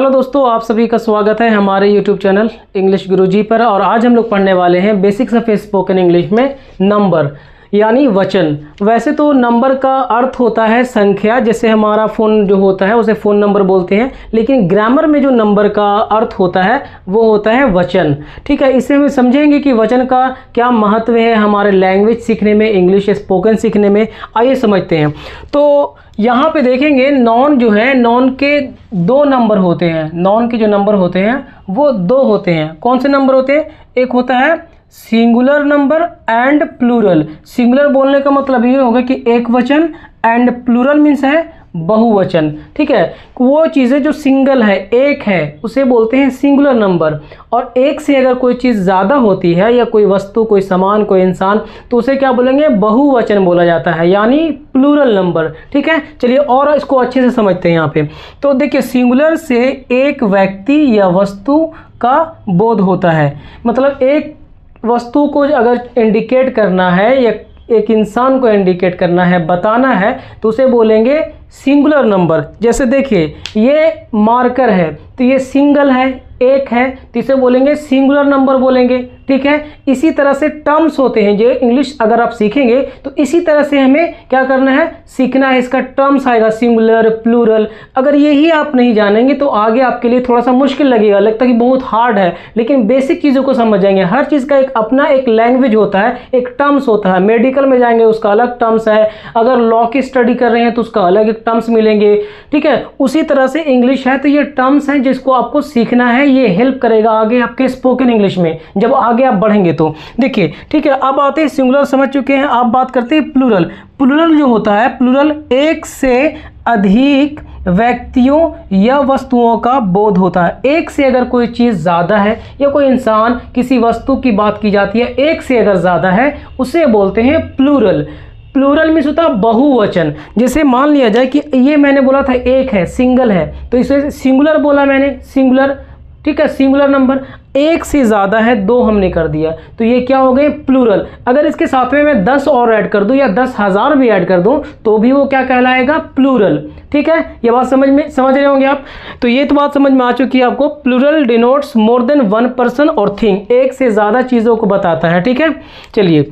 Hello दोस्तों, आप सभी का स्वागत है हमारे यूट्यूब चैनल इंग्लिश गुरुजी पर। और आज हम लोग पढ़ने वाले हैं बेसिक्स ऑफ स्पोकन इंग्लिश में नंबर यानी वचन। वैसे तो नंबर का अर्थ होता है संख्या, जैसे हमारा फ़ोन जो होता है उसे फ़ोन नंबर बोलते हैं, लेकिन ग्रामर में जो नंबर का अर्थ होता है वो होता है वचन। ठीक है, इससे हम समझेंगे कि वचन का क्या महत्व है हमारे लैंग्वेज सीखने में, इंग्लिश स्पोकन सीखने में। आइए समझते हैं। तो यहाँ पे देखेंगे नॉन जो है, नॉन के दो नंबर होते हैं। नॉन के जो नंबर होते हैं वो दो होते हैं। कौन से नंबर होते हैं? एक होता है singular number and plural. Singular बोलने का मतलब ये होगा कि एक वचन, एंड प्लूरल मीन्स है बहुवचन। ठीक है, वो चीज़ें जो सिंगल है, एक है, उसे बोलते हैं सिंगुलर नंबर। और एक से अगर कोई चीज़ ज़्यादा होती है, या कोई वस्तु, कोई सामान, कोई इंसान, तो उसे क्या बोलेंगे? बहुवचन बोला जाता है, यानी प्लूरल नंबर। ठीक है, चलिए और इसको अच्छे से समझते हैं यहाँ पे। तो देखिए, सिंगुलर से एक व्यक्ति या वस्तु का बोध होता है। मतलब एक वस्तु को अगर इंडिकेट करना है या एक इंसान को इंडिकेट करना है, बताना है, तो उसे बोलेंगे सिंगुलर नंबर। जैसे देखिए, ये मार्कर है तो ये सिंगल है, एक है, तो इसे बोलेंगे सिंगुलर नंबर बोलेंगे। ठीक है, इसी तरह से टर्म्स होते हैं। जो इंग्लिश अगर आप सीखेंगे तो इसी तरह से हमें क्या करना है, सीखना है। इसका टर्म्स आएगा सिंगुलर, प्लूरल। अगर यही आप नहीं जानेंगे तो आगे आपके लिए थोड़ा सा मुश्किल लगेगा, लगता है कि बहुत हार्ड है, लेकिन बेसिक चीज़ों को समझ जाएंगे। हर चीज़ का एक अपना एक लैंग्वेज होता है, एक टर्म्स होता है। मेडिकल में जाएंगे उसका अलग टर्म्स है, अगर लॉ की स्टडी कर रहे हैं तो उसका अलग एक टर्म्स मिलेंगे। ठीक है, उसी तरह से इंग्लिश है, तो ये टर्म्स हैं जिसको आपको सीखना है। ये हेल्प करेगा आगे आपके स्पोकन इंग्लिश में, जब आगे आप बढ़ेंगे तो। देखिए, ठीक है, अब आते हैं सिंगुलर समझ चुके हैं, अब बात करते हैं प्लूरल। प्लूरल जो होता है, प्लूरल एक से अधिक व्यक्तियों या वस्तुओं का बोध होता है। एक से अगर कोई चीज़ ज़्यादा है या कोई इंसान, किसी वस्तु की बात की जाती है, एक से अगर ज़्यादा है, उसे बोलते हैं प्लूरल। प्लूरल मीन्स होता है बहुवचन। जैसे मान लिया जाए कि ये मैंने बोला था एक है, सिंगल है, तो इसे सिंगुलर बोला मैंने, सिंगुलर। ठीक है, सिंगुलर नंबर। एक से ज़्यादा है, दो हमने कर दिया, तो ये क्या हो गए? प्लूरल। अगर इसके साथ में मैं 10 और ऐड कर दूं या 10,000 भी ऐड कर दूं तो भी वो क्या कहलाएगा? प्लूरल। ठीक है, ये बात समझ रहे होंगे आप। तो ये तो बात समझ में आ चुकी है आपको। Plural denotes more than one person और थिंग, एक से ज़्यादा चीज़ों को बताता है। ठीक है, चलिए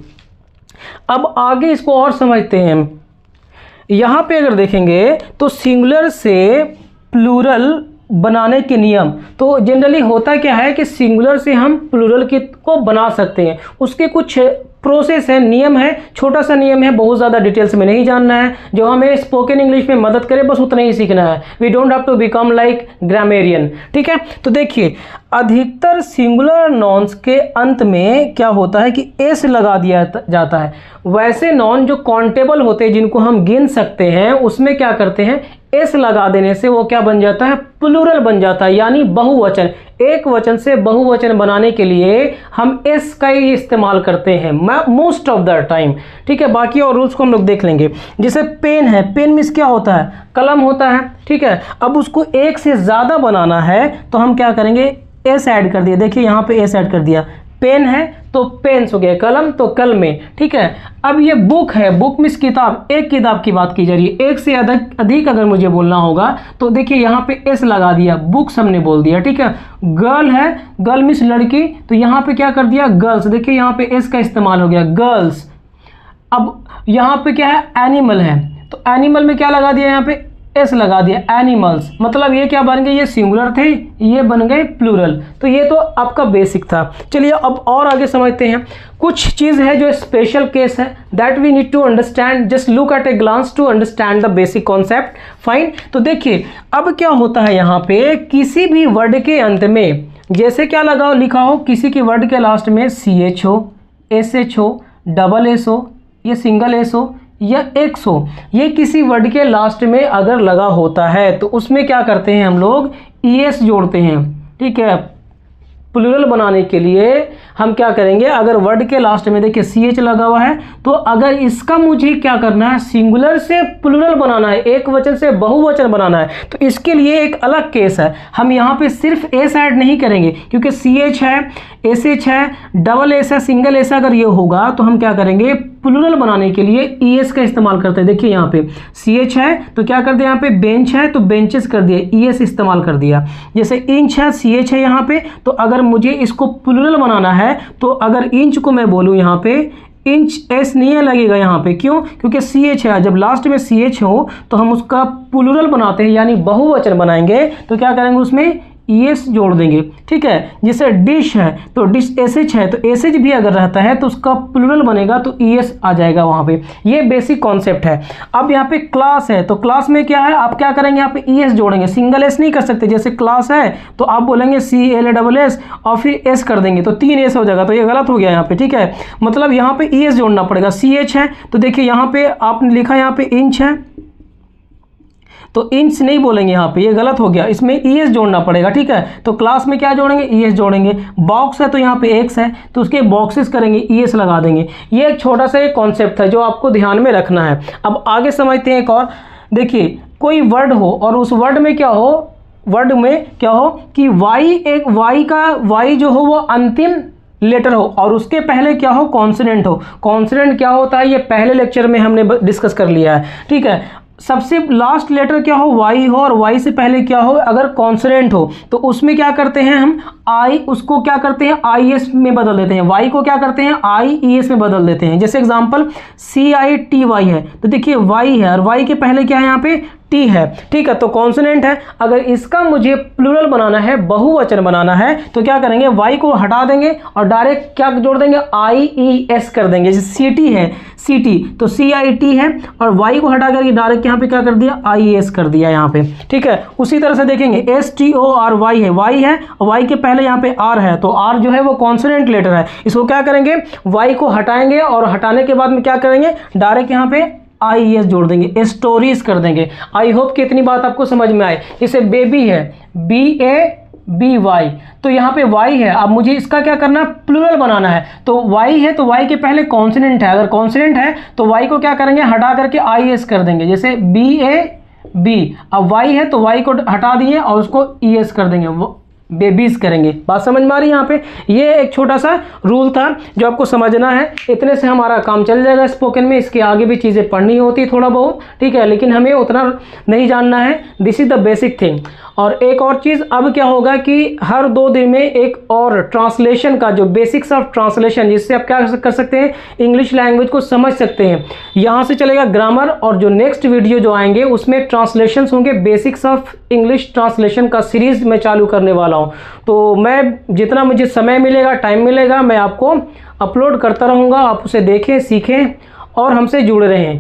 अब आगे इसको और समझते हैं। यहाँ पे अगर देखेंगे तो सिंगुलर से प्लूरल बनाने के नियम, तो जनरली होता क्या है कि सिंगुलर से हम प्लूरल को बना सकते हैं। उसके कुछ प्रोसेस है, नियम है, छोटा सा नियम है, बहुत ज़्यादा डिटेल्स में नहीं जानना है। जो हमें स्पोकन इंग्लिश में मदद करे बस उतना ही सीखना है। We don't have to become like grammarian. ठीक है, तो देखिए, अधिकतर सिंगुलर नॉन्स के अंत में क्या होता है कि एस लगा दिया जाता है। वैसे नॉन जो काउंटेबल होते हैं, जिनको हम गिन सकते हैं, उसमें क्या करते हैं, एस लगा देने से वो क्या बन जाता है? प्लूरल बन जाता है, यानी बहुवचन। एक वचन से बहुवचन बनाने के लिए हम एस का ही इस्तेमाल करते हैं मोस्ट ऑफ द टाइम। ठीक है, बाकी और रूल्स को हम लोग देख लेंगे। जैसे पेन है, पेन मीन्स क्या होता है? कलम होता है। ठीक है, अब उसको एक से ज़्यादा बनाना है तो हम क्या करेंगे? एस ऐड कर दिया। देखिए यहाँ पे एस ऐड कर दिया। पेन है तो पेन्स हो गया, कलम तो कलमें। ठीक है, अब ये बुक है, बुक मीन्स किताब, एक किताब की बात की जा रही है। एक से अधिक अगर मुझे बोलना होगा तो देखिए यहाँ पे एस लगा दिया, बुक्स हमने बोल दिया। ठीक है, गर्ल है, गर्ल मीन्स लड़की, तो यहाँ पे क्या कर दिया? गर्ल्स। देखिए यहाँ पे एस का इस्तेमाल हो गया, गर्ल्स। अब यहाँ पे क्या है? एनिमल है, तो एनिमल में क्या लगा दिया? यहाँ पे एस लगा दिया, एनिमल्स। मतलब ये क्या बन गए? ये सिंगुलर थे, ये बन गए प्लूरल। तो ये तो आपका बेसिक था। चलिए अब और आगे समझते हैं। कुछ चीज़ है जो स्पेशल केस है, that we need to understand. Just look at a glance to understand the basic concept. Fine, तो देखिए अब क्या होता है यहाँ पे, किसी भी वर्ड के अंत में जैसे क्या लगा लिखा हो, किसी के वर्ड के लास्ट में CH हो, SH हो, डबल S हो, ये सिंगल S हो या एक्स हो, ये किसी वर्ड के लास्ट में अगर लगा होता है तो उसमें क्या करते हैं हम लोग? ES जोड़ते हैं। ठीक है, प्लूरल बनाने के लिए हम क्या करेंगे? अगर वर्ड के लास्ट में देखिए CH लगा हुआ है, तो अगर इसका मुझे क्या करना है? सिंगुलर से प्लूरल बनाना है, एक वचन से बहुवचन बनाना है, तो इसके लिए एक अलग केस है। हम यहाँ पे सिर्फ एस ऐड नहीं करेंगे, क्योंकि CH है, SH है, डबल S है, सिंगल S अगर ये होगा तो हम क्या करेंगे? प्लूरल बनाने के लिए ईएस का इस्तेमाल करते हैं। देखिए यहाँ पे CH है तो क्या कर दिया, यहाँ पे बेंच है तो बेंचेस कर दिया, ईएस इस्तेमाल कर दिया। जैसे इंच है, CH है यहाँ पे, तो अगर मुझे इसको प्लूरल बनाना है तो अगर इंच को मैं बोलूँ यहाँ पे इंच, एस नहीं है लगेगा यहाँ पे, क्यों? क्योंकि CH है, जब लास्ट में CH हो तो हम उसका प्लूरल बनाते हैं यानी बहुवचन बनाएंगे तो क्या करेंगे, उसमें ES जोड़ देंगे। ठीक है, जैसे डिश है तो डिश SH है तो SH भी अगर रहता है तो उसका प्लूरल बनेगा तो ES आ जाएगा वहाँ पे। ये बेसिक कॉन्सेप्ट है। अब यहाँ पे क्लास है तो क्लास में क्या है, आप क्या करेंगे, यहाँ पे ES जोड़ेंगे, सिंगल S नहीं कर सकते। जैसे क्लास है तो आप बोलेंगे CLASS और फिर S कर देंगे तो 3 S हो जाएगा, तो ये गलत हो गया यहाँ पे। ठीक है, मतलब यहाँ पे ES जोड़ना पड़ेगा। CH है तो देखिए यहाँ पे आपने लिखा यहाँ पे इंच है तो इंच नहीं बोलेंगे यहाँ पे, ये गलत हो गया, इसमें ES जोड़ना पड़ेगा। ठीक है, तो क्लास में क्या जोड़ेंगे, ES जोड़ेंगे। बॉक्स है तो यहाँ पे X है तो उसके बॉक्सेस करेंगे, ES लगा देंगे। ये एक छोटा सा एक कॉन्सेप्ट है जो आपको ध्यान में रखना है। अब आगे समझते हैं एक और। देखिए कोई वर्ड हो और उस वर्ड में क्या हो, वर्ड में क्या हो कि Y जो हो वो अंतिम लेटर हो और उसके पहले क्या हो, कॉन्सोनेंट हो। कॉन्सोनेंट क्या होता है ये पहले लेक्चर में हमने डिस्कस कर लिया है। ठीक है, सबसे लास्ट लेटर क्या हो, Y हो और Y से पहले क्या हो, अगर कॉन्सोनेंट हो तो उसमें क्या करते हैं हम, उसको क्या करते हैं IS में बदल देते हैं। Y को क्या करते हैं IES में बदल देते हैं। जैसे एग्जांपल CITY है तो देखिए Y है और Y के पहले क्या है यहाँ पे T है। ठीक है, तो कॉन्सोनेंट है। अगर इसका मुझे प्लूरल बनाना है, बहुवचन बनाना है तो क्या करेंगे, Y को हटा देंगे और डायरेक्ट क्या जोड़ देंगे, IES कर देंगे। जैसे CT है, CT तो CIT है और Y को हटा करके डायरेक्ट यहाँ पे क्या कर दिया, IES कर दिया यहाँ पे। ठीक है, उसी तरह से देखेंगे STORY है, Y है और Y के पहले यहाँ पे R है तो R जो है वो कॉन्सोनेंट लेटर है। इसको क्या करेंगे, Y को हटाएंगे और हटाने के बाद में क्या करेंगे, डायरेक्ट यहाँ पे IES जोड़ देंगे, स्टोरीज कर देंगे। आई होप कि इतनी बात आपको समझ में आए। जैसे बेबी है, BABY तो यहाँ पे Y है। अब मुझे इसका क्या करना है, प्लूरल बनाना है तो Y है तो Y के पहले कॉन्सोनेंट है। अगर कॉन्सोनेंट है तो Y को क्या करेंगे, हटा करके IES कर देंगे। जैसे BAB, अब Y है तो Y को हटा दिए और उसको ES कर देंगे, बेबीज करेंगे। बात समझ में आ रही है यहाँ पे। ये एक छोटा सा रूल था जो आपको समझना है। इतने से हमारा काम चल जाएगा स्पोकन में। इसके आगे भी चीज़ें पढ़नी होती है थोड़ा बहुत, ठीक है, लेकिन हमें उतना नहीं जानना है। This is the basic thing. और एक और चीज़ अब क्या होगा कि हर 2 दिन में एक और ट्रांसलेशन का जो बेसिक्स ऑफ ट्रांसलेशन, जिससे आप क्या कर सकते हैं, इंग्लिश लैंग्वेज को समझ सकते हैं। यहाँ से चलेगा ग्रामर और जो नेक्स्ट वीडियो जो आएंगे उसमें ट्रांसलेशंस होंगे। बेसिक्स ऑफ इंग्लिश ट्रांसलेशन का सीरीज मैं चालू करने वाला हूँ। तो मैं जितना मुझे समय मिलेगा, टाइम मिलेगा, मैं आपको अपलोड करता रहूँगा। आप उसे देखें, सीखें और हमसे जुड़े रहें।